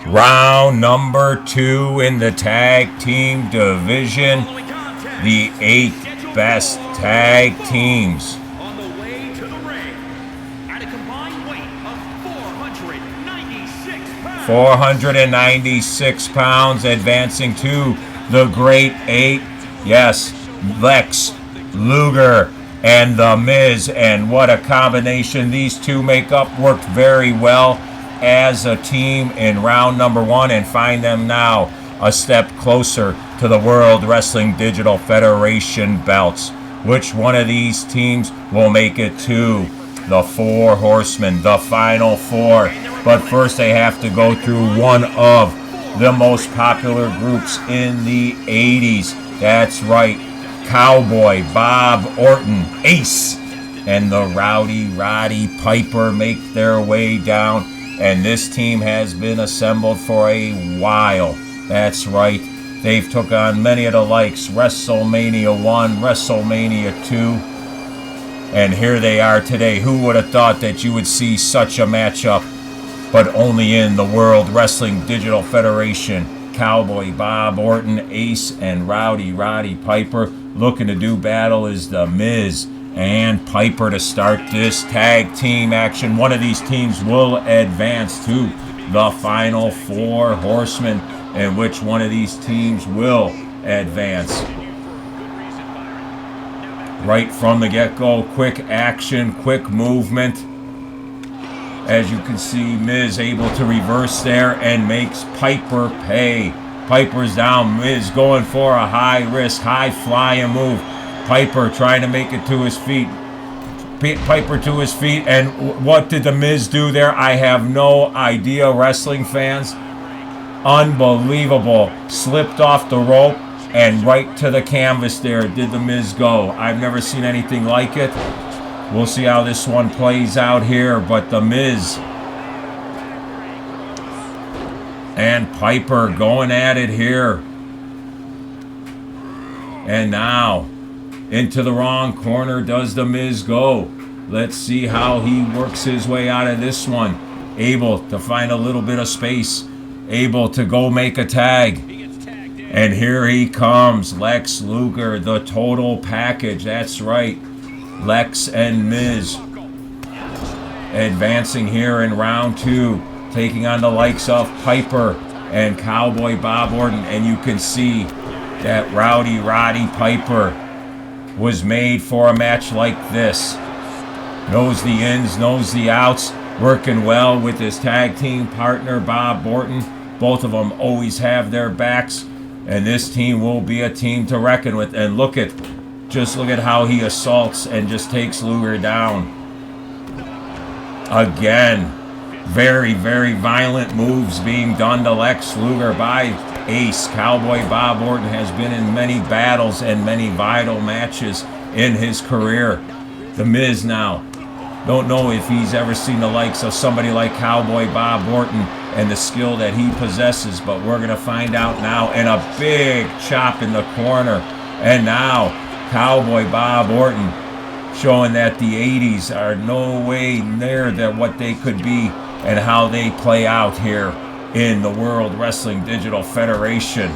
Round number 2 in the tag team division. The 8 best tag teams. On the way to the ring, at a combined weight of 496 pounds, advancing to the Great 8. Yes, Lex, Luger, and The Miz. And what a combination these two make up. Worked very well as a team in round number 1, and find them now a step closer to the World Wrestling Digital Federation belts. Which one of these teams will make it to the 4 Horsemen, the final 4? But first they have to go through one of the most popular groups in the 80s. That's right, Cowboy Bob Orton, Ace, and the Rowdy Roddy Piper make their way down. And this team has been assembled for a while. That's right. They've took on many of the likes, WrestleMania 1, WrestleMania 2. And here they are today. Who would have thought that you would see such a matchup? But only in the World Wrestling Digital Federation. Cowboy Bob Orton, Ace, and Rowdy Roddy Piper. Looking to do battle is The Miz and Piper to start this tag team action. One of these teams will advance to the final 4 Horsemen, and which one of these teams will advance? Right from the get-go, quick action, quick movement. As you can see, Miz able to reverse there and makes Piper pay. Piper's down, Miz going for a high-risk, high-flying move. Piper trying to make it to his feet. Piper to his feet, and what did the Miz do there? I have no idea, wrestling fans. Unbelievable. Slipped off the rope and right to the canvas there did the Miz go. I've never seen anything like it. We'll see how this one plays out here, but the Miz and Piper going at it here. And now into the wrong corner does the Miz go. Let's see how he works his way out of this one. Able to find a little bit of space. Able to go make a tag. And here he comes. Lex Luger, the total package. That's right. Lex and Miz advancing here in round 2. Taking on the likes of Piper and Cowboy Bob Orton. And you can see that Rowdy Roddy Piper was made for a match like this. Knows the ins, knows the outs, working well with his tag team partner Bob Orton. Both of them always have their backs, and this team will be a team to reckon with. And just look at how he assaults and just takes Luger down. Again, very, very violent moves being done to Lex Luger by Ace. Cowboy Bob Orton has been in many battles and many vital matches in his career. The Miz now, don't know if he's ever seen the likes of somebody like Cowboy Bob Orton and the skill that he possesses, but we're going to find out now. And a big chop in the corner. And now Cowboy Bob Orton showing that the 80s are no way near what they could be and how they play out here in the World Wrestling Digital Federation.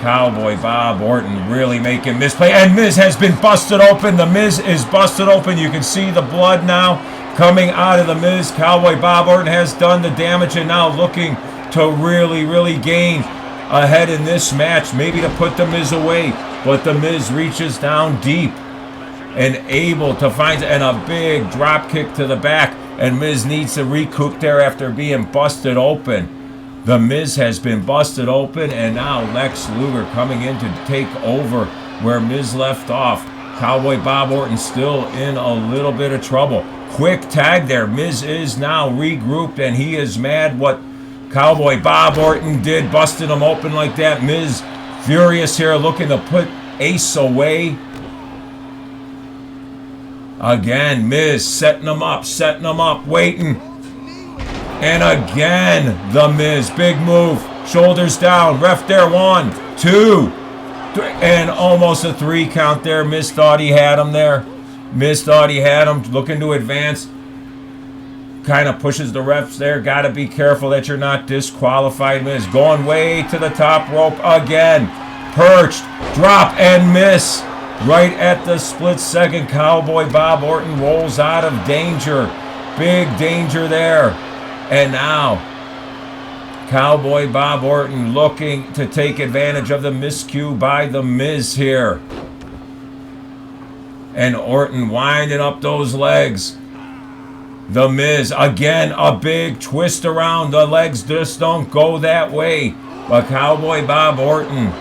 Cowboy Bob Orton really making Miz play, and Miz has been busted open. The Miz is busted open. You can see the blood now coming out of the Miz. Cowboy Bob Orton has done the damage and now looking to really, really gain ahead in this match, maybe to put the Miz away. But the Miz reaches down deep and able to find, and a big drop kick to the back. And Miz needs to recoup there after being busted open. The Miz has been busted open, and now Lex Luger coming in to take over where Miz left off. Cowboy Bob Orton still in a little bit of trouble. Quick tag there. Miz is now regrouped, and he is mad what Cowboy Bob Orton did, busting him open like that. Miz furious here, looking to put Ace away. Again, Miz setting him up, waiting. And again, the Miz, big move, shoulders down, ref there, 1, 2, 3, and almost a 3 count there. Miz thought he had him there. Miz thought he had him, looking to advance. kind of pushes the refs there. Got to be careful that you're not disqualified. Miz going way to the top rope again. Perched, drop and miss. Right at the split second, Cowboy Bob Orton rolls out of danger. Big danger there. And now, Cowboy Bob Orton looking to take advantage of the miscue by The Miz here. And Orton winding up those legs. The Miz, again, a big twist around. The legs just don't go that way. But Cowboy Bob Orton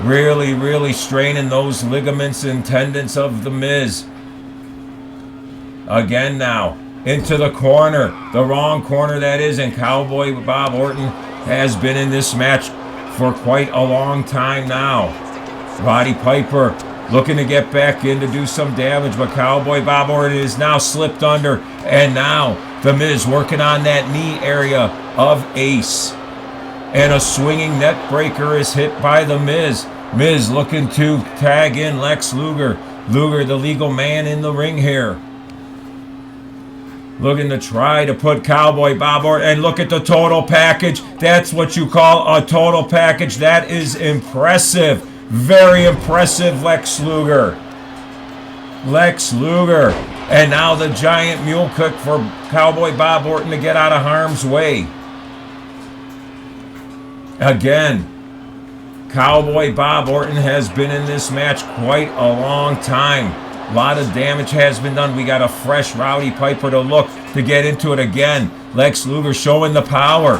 really, really straining those ligaments and tendons of The Miz. Again now, into the corner. The wrong corner, that is. And Cowboy Bob Orton has been in this match for quite a long time now. Roddy Piper looking to get back in to do some damage, but Cowboy Bob Orton is now slipped under, and now The Miz working on that knee area of Ace. And a swinging neck breaker is hit by The Miz. Miz looking to tag in Lex Luger. Luger, the legal man in the ring here. Looking to try to put Cowboy Bob Orton, and look at the total package. That's what you call a total package. That is impressive. Very impressive, Lex Luger. Lex Luger. And now the giant mule kick for Cowboy Bob Orton to get out of harm's way. Again, Cowboy Bob Orton has been in this match quite a long time. A lot of damage has been done. We got a fresh Rowdy Piper to look to get into it again. Lex Luger showing the power.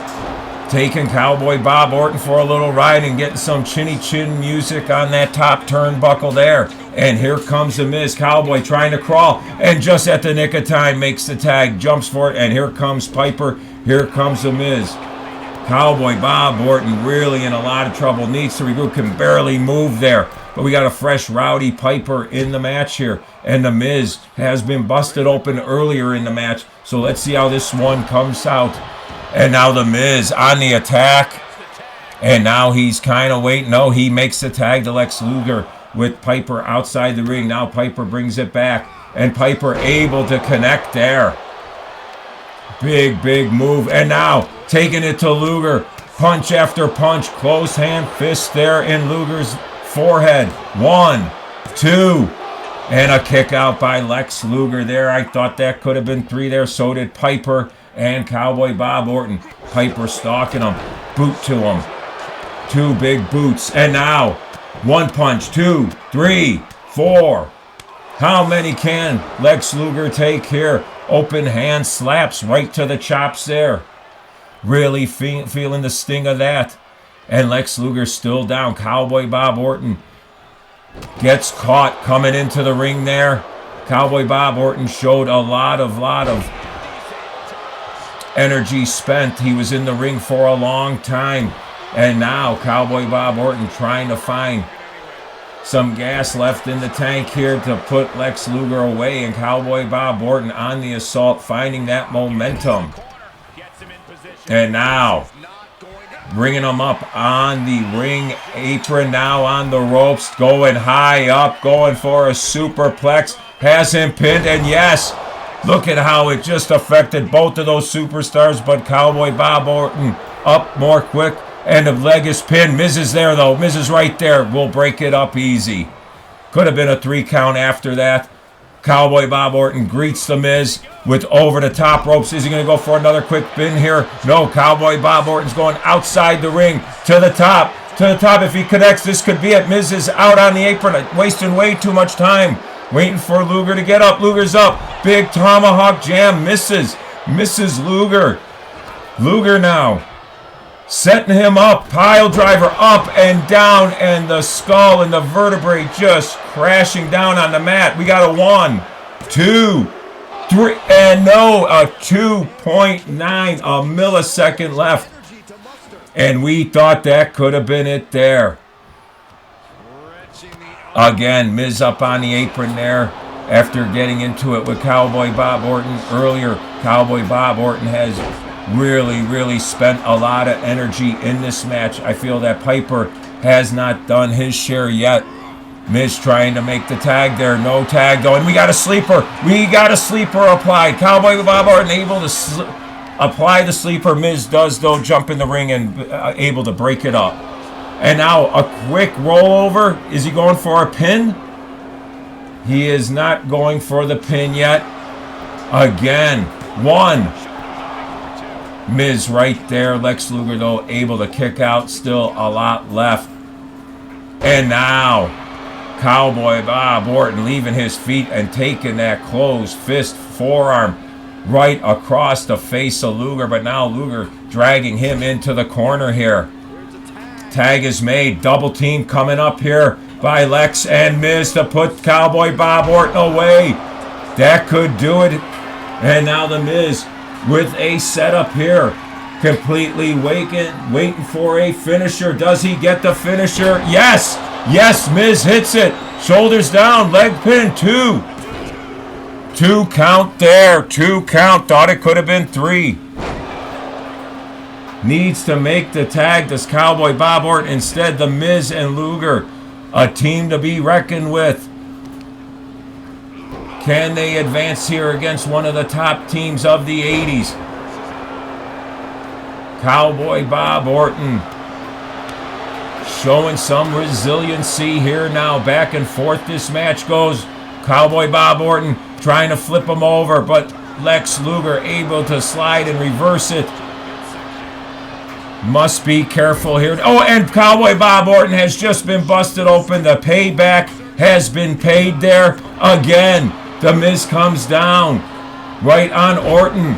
Taking Cowboy Bob Orton for a little ride and getting some chinny chin music on that top turnbuckle there. And here comes The Miz. Cowboy trying to crawl, and just at the nick of time makes the tag, jumps for it, and here comes Piper. Here comes The Miz. Cowboy Bob Orton really in a lot of trouble. Needs to regroup, can barely move there. But we got a fresh Rowdy Piper in the match here. And The Miz has been busted open earlier in the match. So let's see how this one comes out. And now The Miz on the attack. And now he's kind of waiting. No, he makes the tag to Lex Luger with Piper outside the ring. Now Piper brings it back. And Piper able to connect there. Big, big move. And now taking it to Luger. Punch after punch. Close hand fist there in Luger's forehead. 1, 2. And a kick out by Lex Luger there. I thought that could have been 3 there. So did Piper and Cowboy Bob Orton. Piper stalking him. Boot to him. 2 big boots. And now 1 punch, 2, 3, 4. How many can Lex Luger take here? Open hand slaps right to the chops there. Really feeling the sting of that. And Lex Luger still down. Cowboy Bob Orton gets caught coming into the ring there. Cowboy Bob Orton showed a lot of energy spent. He was in the ring for a long time. And now Cowboy Bob Orton trying to find some gas left in the tank here to put Lex Luger away. And Cowboy Bob Orton on the assault, finding that momentum. And now bringing him up on the ring apron, now on the ropes, going high up, going for a superplex. Has him pinned, and yes, look at how it just affected both of those superstars, but Cowboy Bob Orton up more quick, and the leg is pinned. Miz is there, though. Miz is right there. We'll break it up easy. Could have been a 3 count after that. Cowboy Bob Orton greets The Miz with over the top ropes. Is he going to go for another quick pin here? No, Cowboy Bob Orton's going outside the ring to the top. To the top. If he connects, this could be it. Miz is out on the apron, wasting way too much time. Waiting for Luger to get up. Luger's up. Big tomahawk jam. Misses Luger. Luger now setting him up. Pile driver up and down. And the skull and the vertebrae just crashing down on the mat. We got a 1, 2, 3. And no, a 2.9. A millisecond left. And we thought that could have been it there. Again, Miz up on the apron there after getting into it with Cowboy Bob Orton earlier. Cowboy Bob Orton has really spent a lot of energy in this match. I feel that Piper has not done his share yet. Miz trying to make the tag there. No tag going. We got a sleeper. We got a sleeper applied. Cowboy Bob Orton able to apply the sleeper. Miz does, though, jump in the ring and able to break it up. And now a quick rollover. Is he going for a pin? He is not going for the pin yet. Again. 1. Miz right there. Lex Luger, though, able to kick out. Still a lot left. And now Cowboy Bob Orton leaving his feet and taking that closed fist forearm right across the face of Luger. But now Luger dragging him into the corner here. Tag is made. Double team coming up here by Lex and Miz to put Cowboy Bob Orton away. That could do it. And now the Miz with a setup here. Completely waiting for a finisher. Does he get the finisher? Yes! Yes, Miz hits it. Shoulders down, leg pin, 2. 2 count there. 2 count. Thought it could have been 3. Needs to make the tag. Does Cowboy Bob Orton instead? The Miz and Luger. A team to be reckoned with. Can they advance here against one of the top teams of the 80s? Cowboy Bob Orton showing some resiliency here now. Back and forth this match goes. Cowboy Bob Orton trying to flip him over, but Lex Luger able to slide and reverse it. Must be careful here. Oh, and Cowboy Bob Orton has just been busted open. The payback has been paid there again. The Miz comes down right on Orton.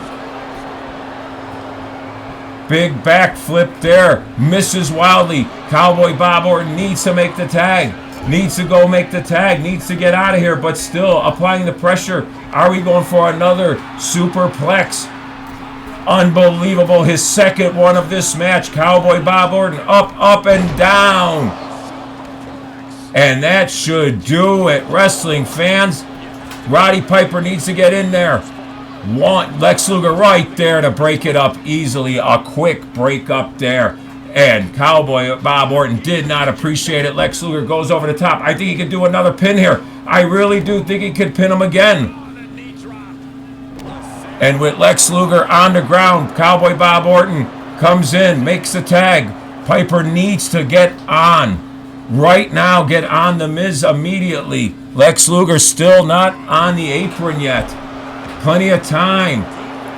Big backflip there. Misses wildly. Cowboy Bob Orton needs to make the tag. Needs to go make the tag. Needs to get out of here, but still applying the pressure. Are we going for another superplex? Unbelievable. His second one of this match. Cowboy Bob Orton up, up, and down. And that should do it, wrestling fans. Roddy Piper needs to get in there. Lex Luger right there to break it up easily. A quick break up there. And Cowboy Bob Orton did not appreciate it. Lex Luger goes over the top. I think he could do another pin here. I really do think he could pin him again. And with Lex Luger on the ground, Cowboy Bob Orton comes in, makes the tag. Piper needs to get on. Right now, get on the Miz immediately. Lex Luger still not on the apron yet. Plenty of time.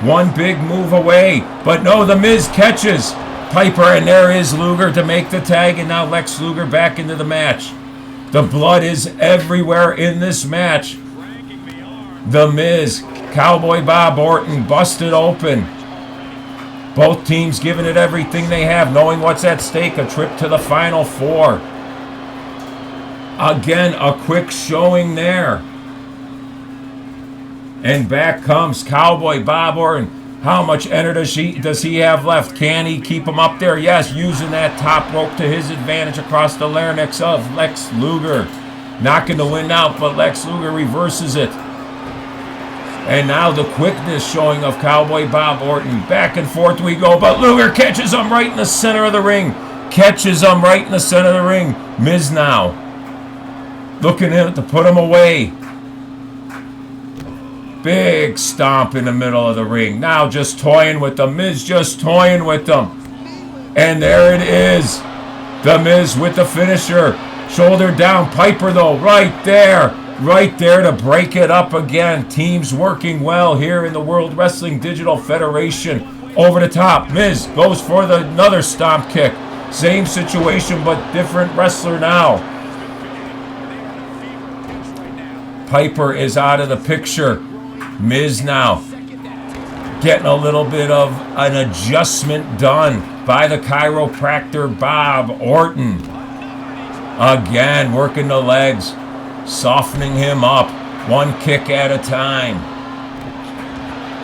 One big move away. But no, the Miz catches Piper, and there is Luger to make the tag, and now Lex Luger back into the match. The blood is everywhere in this match. The Miz, Cowboy Bob Orton busted open. Both teams giving it everything they have, knowing what's at stake, a trip to the Final Four. Again, a quick showing there. And back comes Cowboy Bob Orton. How much energy does he have left? Can he keep him up there? Yes, using that top rope to his advantage across the larynx of Lex Luger. Knocking the wind out, but Lex Luger reverses it. And now the quickness showing of Cowboy Bob Orton. Back and forth we go, but Luger catches him right in the center of the ring. Catches him right in the center of the ring. Miz now looking to put him away. Big stomp in the middle of the ring. Now just toying with them. Miz just toying with them. And there it is. The Miz with the finisher. Shoulder down. Piper, though, right there. Right there to break it up again. Teams working well here in the World Wrestling Digital Federation. Over the top. Miz goes for another stomp kick. Same situation, but different wrestler now. Piper is out of the picture. Miz now getting a little bit of an adjustment done by the chiropractor Bob Orton. Again, working the legs, softening him up, one kick at a time.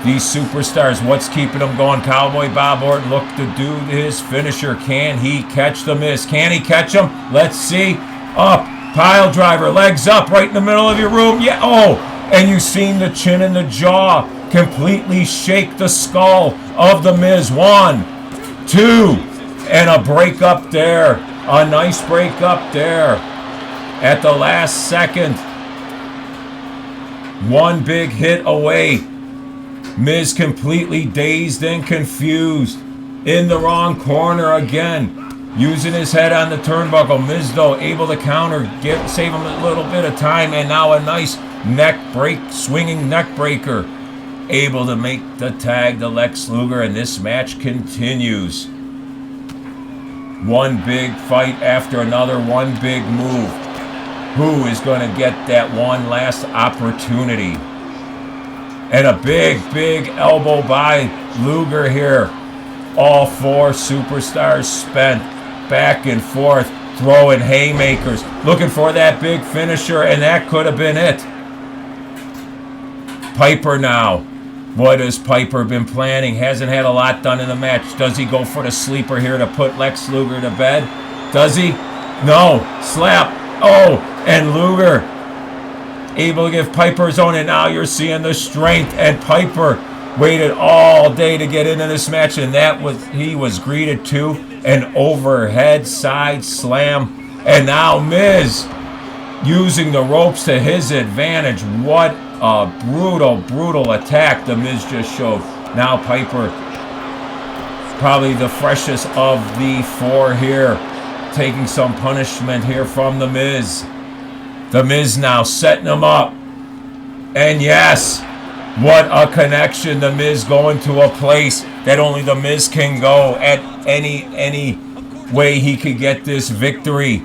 These superstars, what's keeping them going? Cowboy Bob Orton look to do his finisher. Can he catch the Miz? Can he catch him? Let's see. Up. Pile driver, legs up, right in the middle of your room. Yeah, oh, and you've seen the chin and the jaw completely shake the skull of the Miz. 1, 2, and a break up there. A nice break up there. at the last second. One big hit away. Miz completely dazed and confused. In the wrong corner again. Using his head on the turnbuckle. Miz, though, able to counter. Save him a little bit of time. And now a nice swinging neck breaker. Able to make the tag to Lex Luger. And this match continues. One big fight after another. One big move. Who is going to get that one last opportunity? And a big elbow by Luger here. All four superstars spent back and forth, throwing haymakers, looking for that big finisher, and that could have been it. Piper now. What has Piper been planning? Hasn't had a lot done in the match. Does he go for the sleeper here to put Lex Luger to bed? Does he? No. Slap. Oh, and Luger able to give Piper his own, and now you're seeing the strength, and Piper waited all day to get into this match, and he was greeted to an overhead side slam. And now Miz using the ropes to his advantage. What a brutal attack the Miz just showed. Now Piper, probably the freshest of the four here, taking some punishment here from the Miz. The Miz now setting him up. And yes, what a connection. The Miz going to a place that only the Miz can go at any way he could get this victory.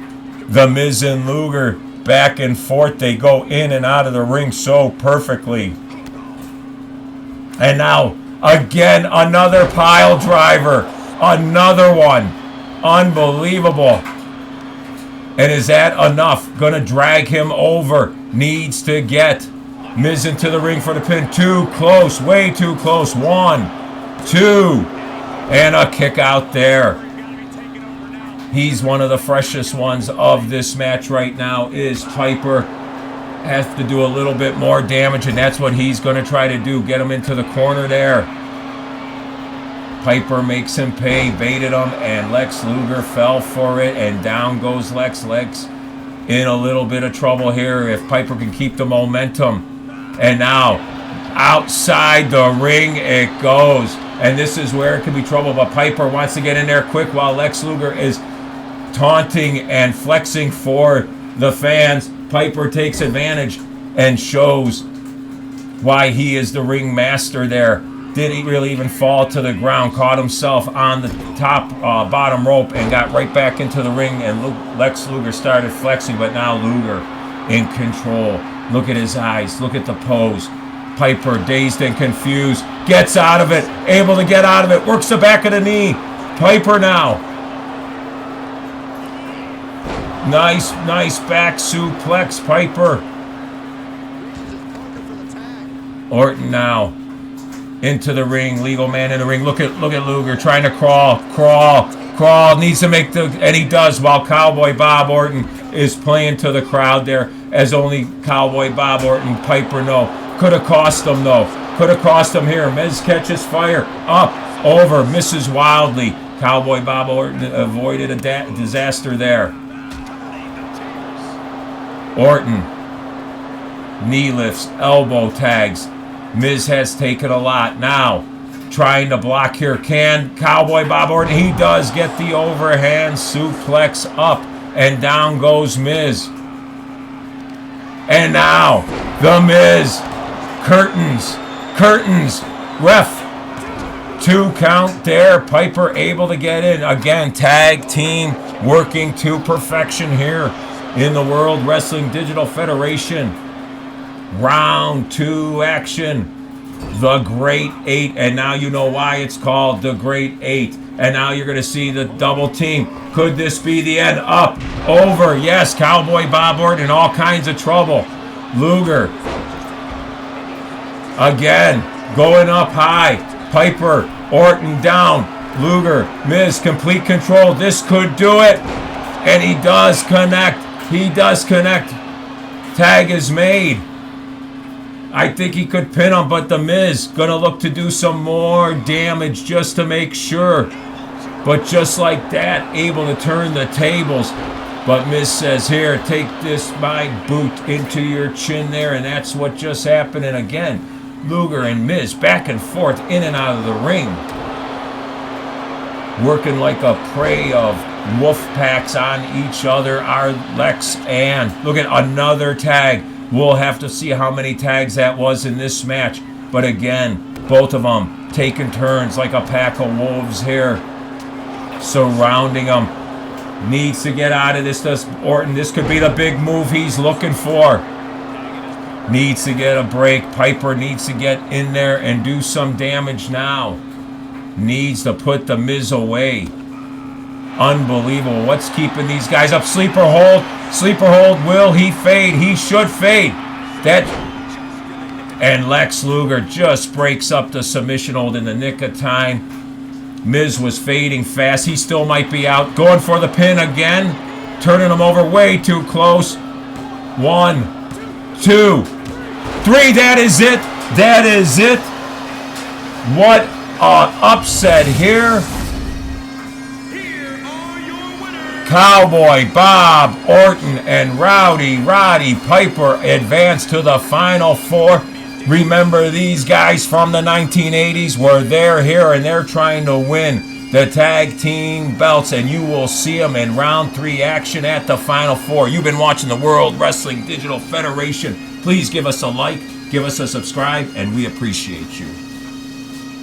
The Miz and Luger back and forth. They go in and out of the ring so perfectly. And now, again, another pile driver. Another one. Unbelievable. And is that enough? Gonna drag him over. Needs to get Miz into the ring for the pin. Too close. Way too close. 1, 2. And a kick out there. He's one of the freshest ones of this match right now is Piper. Has to do a little bit more damage, and that's what he's going to try to do. Get him into the corner there. Piper makes him pay, baited him, and Lex Luger fell for it, and down goes Lex. Lex in a little bit of trouble here if Piper can keep the momentum. And now, outside the ring it goes. And this is where it can be trouble, but Piper wants to get in there quick while Lex Luger is taunting and flexing for the fans. Piper takes advantage and shows why he is the ring master there. Didn't really even fall to the ground. Caught himself on the top bottom rope and got right back into the ring. And Lex Luger started flexing, but now Luger in control. Look at his eyes. Look at the pose. Piper, dazed and confused, gets out of it. Able to get out of it. Works the back of the knee. Piper now. Nice back suplex. Piper. Orton now. Into the ring, legal man in the ring. Look at Luger trying to crawl. Needs to make and he does, while Cowboy Bob Orton is playing to the crowd there, as only Cowboy Bob Orton, Piper know. Could have cost him though. Could have cost him here. Miz catches fire, up, over, misses wildly. Cowboy Bob Orton avoided a disaster there. Orton, knee lifts, elbow tags. Miz has taken a lot. Now, trying to block here. Can Cowboy Bob Orton? He does get the overhand suplex up, and down goes Miz. And now, the Miz. Curtains. Ref. 2 count there. Piper able to get in. Again, tag team working to perfection here in the World Wrestling Digital Federation. Round 2 action. The Great 8. And now you know why it's called the Great 8. And now you're going to see the double team. Could this be the end? Up, over. Yes, Cowboy Bob Orton in all kinds of trouble. Luger. Again, going up high. Piper, Orton down. Luger, Miz, complete control. This could do it. And he does connect. Tag is made. I think he could pin him, but the Miz going to look to do some more damage just to make sure. But just like that, able to turn the tables. But Miz says, here, take this, my boot, into your chin there. And that's what just happened. And again, Luger and Miz back and forth, in and out of the ring. Working like a prey of wolf packs on each other are Lex and... Look at another tag. We'll have to see how many tags that was in this match. But again, both of them taking turns like a pack of wolves here. Surrounding them. Needs to get out of this, does Orton. This could be the big move he's looking for. Needs to get a break. Piper needs to get in there and do some damage now. Needs to put the Miz away. Unbelievable. What's keeping these guys up? Sleeper hold. Sleeper hold. Will he fade? He should fade. And Lex Luger just breaks up the submission hold in the nick of time. Miz was fading fast. He still might be out. Going for the pin again. Turning him over way too close. 1, 2, 3. That is it. That is it. What an upset here. Here are your winners. Cowboy Bob Orton and Roddy Piper advance to the Final Four. Remember, these guys from the 1980s were there, here, and they're trying to win the tag team belts, and you will see them in round 3 action at the Final Four. You've been watching the World Wrestling Digital Federation. Please give us a like, give us a subscribe, and we appreciate you.